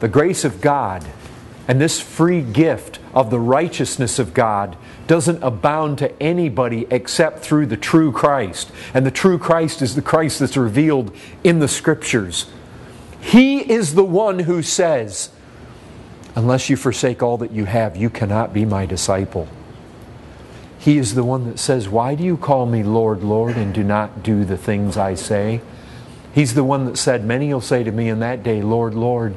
The grace of God and this free gift of the righteousness of God doesn't abound to anybody except through the true Christ. And the true Christ is the Christ that's revealed in the Scriptures. He is the one who says, unless you forsake all that you have, you cannot be my disciple. He is the one that says, why do you call me Lord, Lord, and do not do the things I say? He's the one that said, many will say to me in that day, Lord, Lord.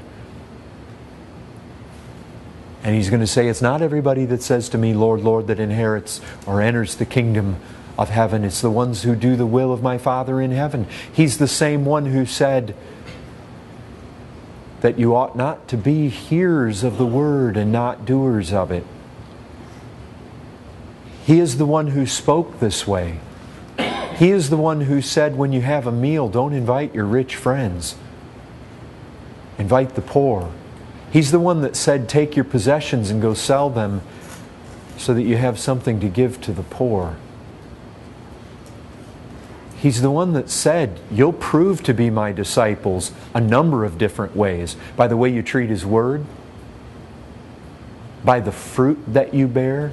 And He's going to say, it's not everybody that says to me, Lord, Lord, that inherits or enters the kingdom of heaven. It's the ones who do the will of my Father in heaven. He's the same one who said that you ought not to be hearers of the word and not doers of it. He is the one who spoke this way. He is the one who said, when you have a meal, don't invite your rich friends. Invite the poor. He's the one that said, take your possessions and go sell them so that you have something to give to the poor. He's the one that said, you'll prove to be my disciples a number of different ways. By the way you treat His Word, by the fruit that you bear.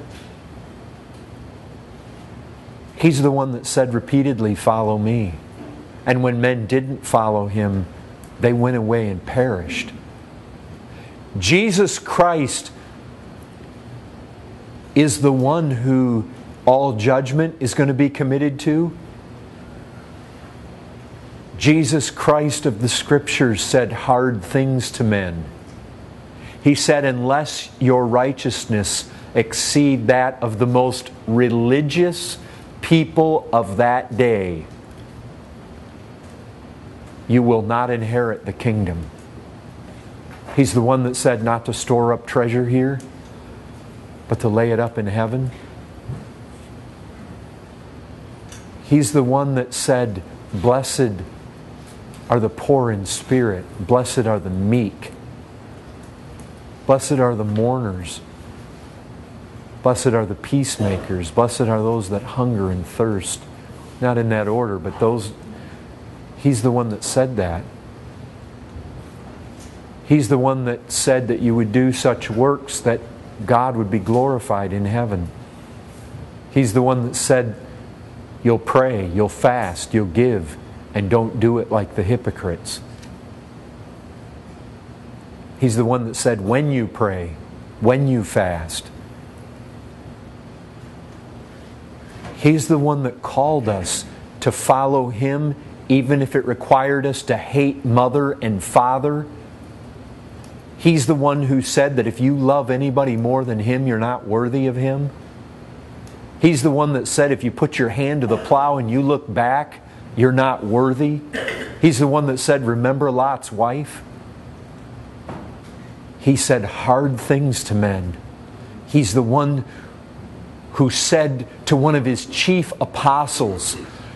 He's the one that said repeatedly, follow me. And when men didn't follow Him, they went away and perished. Jesus Christ is the one who all judgment is going to be committed to. Jesus Christ of the Scriptures said hard things to men. He said, unless your righteousness exceed that of the most religious people of that day, you will not inherit the kingdom. He's the one that said not to store up treasure here, but to lay it up in heaven. He's the one that said, blessed are the poor in spirit, blessed are the meek, blessed are the mourners, blessed are the peacemakers, blessed are those that hunger and thirst. Not in that order, but those. He's the one that said that. He's the one that said that you would do such works that God would be glorified in heaven. He's the one that said you'll pray, you'll fast, you'll give, and don't do it like the hypocrites. He's the one that said when you pray, when you fast. He's the one that called us to follow Him even if it required us to hate mother and father. He's the one who said that if you love anybody more than Him, you're not worthy of Him. He's the one that said if you put your hand to the plow and you look back, you're not worthy. He's the one that said, remember Lot's wife? He said hard things to men. He's the one who said to one of His chief apostles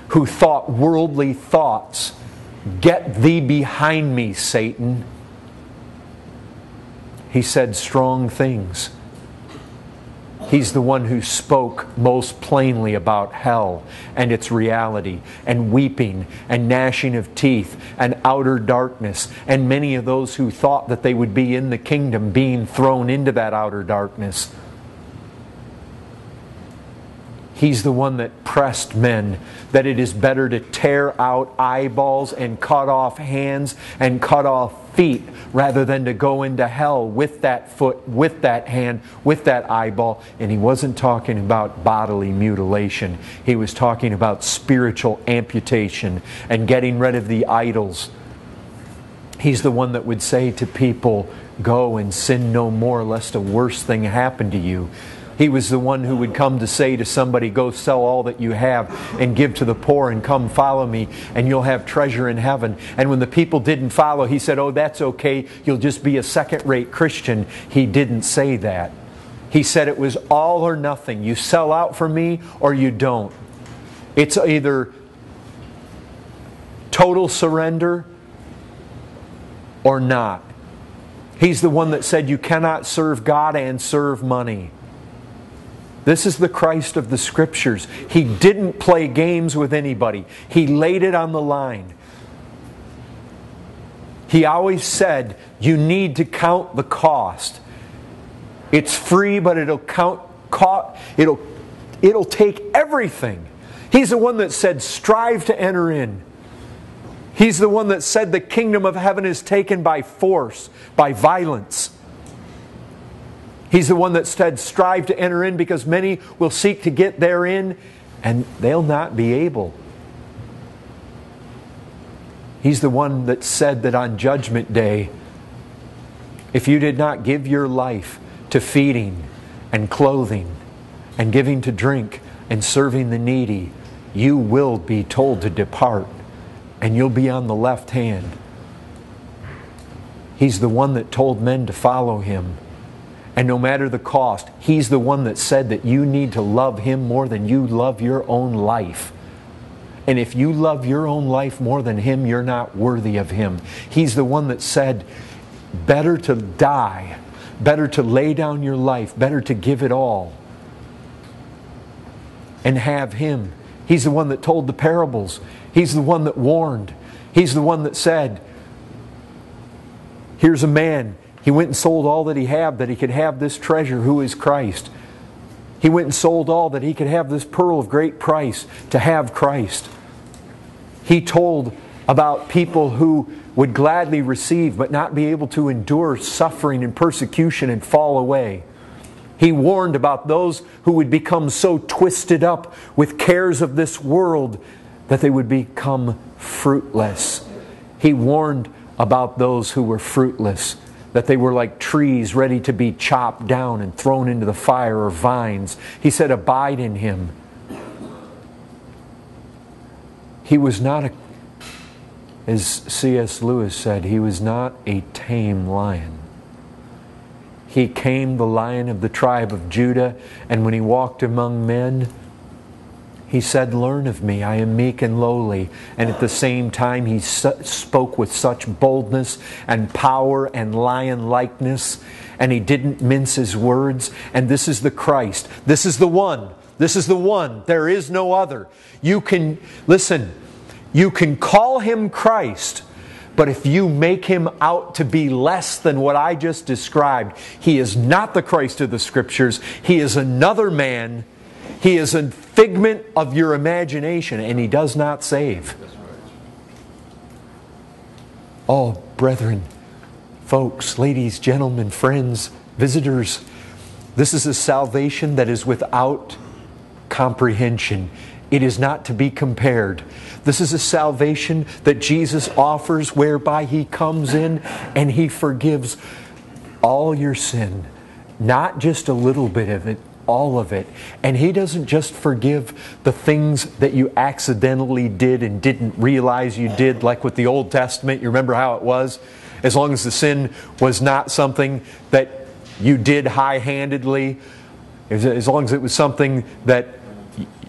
who thought worldly thoughts, get thee behind me, Satan. He said strong things. He's the one who spoke most plainly about hell and its reality, and weeping and gnashing of teeth and outer darkness, and many of those who thought that they would be in the kingdom being thrown into that outer darkness. He's the one that pressed men that it is better to tear out eyeballs and cut off hands and cut off feet rather than to go into hell with that foot, with that hand, with that eyeball. And He wasn't talking about bodily mutilation. He was talking about spiritual amputation and getting rid of the idols. He's the one that would say to people, go and sin no more lest a worse thing happen to you. He was the one who would come to say to somebody, go sell all that you have and give to the poor and come follow me and you'll have treasure in heaven. And when the people didn't follow, He said, oh, that's okay. You'll just be a second-rate Christian. He didn't say that. He said it was all or nothing. You sell out for me or you don't. It's either total surrender or not. He's the one that said you cannot serve God and serve money. This is the Christ of the Scriptures. He didn't play games with anybody. He laid it on the line. He always said, you need to count the cost. It's free, but it'll take everything. He's the one that said, strive to enter in. He's the one that said the kingdom of heaven is taken by force, by violence. He's the one that said, strive to enter in, because many will seek to get therein and they'll not be able. He's the one that said that on Judgment Day, if you did not give your life to feeding and clothing and giving to drink and serving the needy, you will be told to depart and you'll be on the left hand. He's the one that told men to follow Him. And no matter the cost, He's the one that said that you need to love Him more than you love your own life. And if you love your own life more than Him, you're not worthy of Him. He's the one that said, better to die, better to lay down your life, better to give it all and have Him. He's the one that told the parables. He's the one that warned. He's the one that said, here's a man. He went and sold all that he had that he could have this treasure, who is Christ. He went and sold all that he could have this pearl of great price to have Christ. He told about people who would gladly receive but not be able to endure suffering and persecution and fall away. He warned about those who would become so twisted up with cares of this world that they would become fruitless. He warned about those who were fruitless, that they were like trees ready to be chopped down and thrown into the fire, or vines. He said, abide in Him. He was not as C.S. Lewis said, He was not a tame lion. He came the Lion of the tribe of Judah, and when He walked among men, He said, learn of me, I am meek and lowly. And at the same time, He spoke with such boldness and power and lion-likeness. And He didn't mince His words. And this is the Christ. This is the one. This is the one. There is no other. You can, listen, you can call Him Christ, but if you make Him out to be less than what I just described, He is not the Christ of the Scriptures. He is another man. He is a figment of your imagination, and He does not save. Oh, brethren, folks, ladies, gentlemen, friends, visitors, this is a salvation that is without comprehension. It is not to be compared. This is a salvation that Jesus offers, whereby He comes in and He forgives all your sin. Not just a little bit of it, all of it. And He doesn't just forgive the things that you accidentally did and didn't realize you did, like with the Old Testament. You remember how it was? As long as the sin was not something that you did high-handedly, as long as it was something that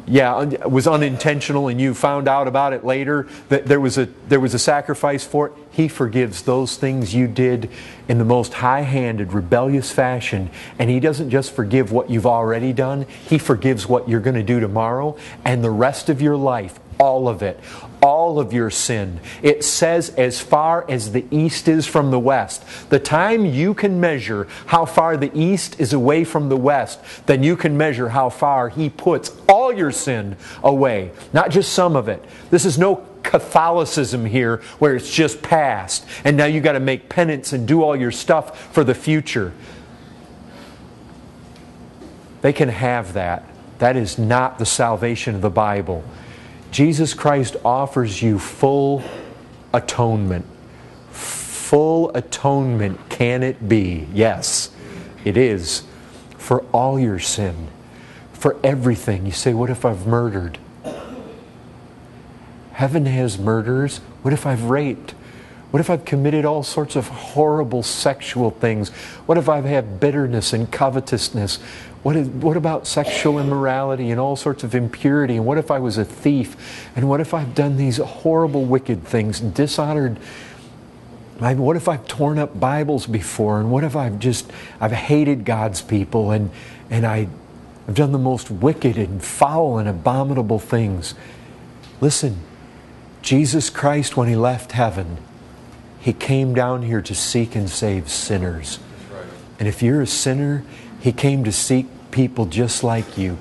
was unintentional and you found out about it later, that there was a sacrifice for it. He forgives those things you did in the most high-handed, rebellious fashion. And He doesn't just forgive what you've already done. He forgives what you're going to do tomorrow and the rest of your life. All of it. All of your sin. It says as far as the east is from the west. The time you can measure how far the east is away from the west, then you can measure how far He puts all your sin away. Not just some of it. This is no Catholicism here where it's just past and now you got to make penance and do all your stuff for the future. They can have that. That is not the salvation of the Bible. Jesus Christ offers you full atonement. Full atonement can it be? Yes, it is. For all your sin. For everything. You say, what if I've murdered? Heaven has murderers. What if I've raped? What if I've committed all sorts of horrible sexual things? What if I've had bitterness and covetousness? What about sexual immorality and all sorts of impurity? And what if I was a thief? And what if I've done these horrible, wicked things and dishonored? What if I've torn up Bibles before? And what if I've hated God's people and I've done the most wicked and foul and abominable things? Listen, Jesus Christ, when He left heaven, He came down here to seek and save sinners. Right. And if you're a sinner, He came to seek people just like you.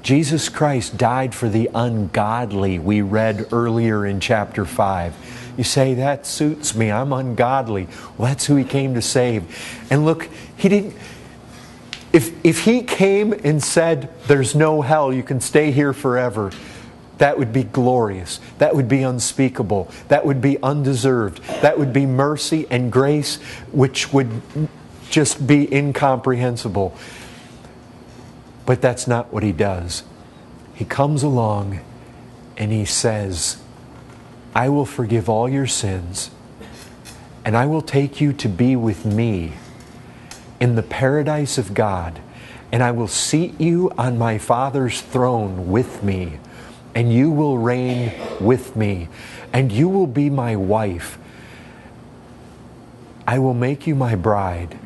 Jesus Christ died for the ungodly, we read earlier in chapter 5. You say, that suits me, I'm ungodly. Well, that's who He came to save. And look, He didn't... If He came and said, there's no hell, you can stay here forever, that would be glorious. That would be unspeakable. That would be undeserved. That would be mercy and grace, which would just be incomprehensible. But that's not what He does. He comes along and He says, I will forgive all your sins, and I will take you to be with me in the paradise of God, and I will seat you on my Father's throne with me, and you will reign with me, and you will be my wife. I will make you my bride,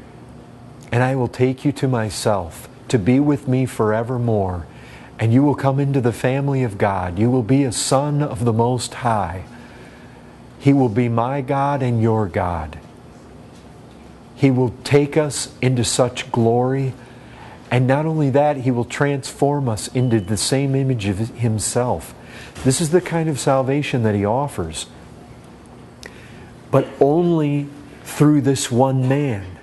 and I will take you to myself to be with me forevermore, and you will come into the family of God. You will be a son of the Most High. He will be my God and your God. He will take us into such glory, and not only that, He will transform us into the same image of Himself. This is the kind of salvation that He offers. But only through this one man.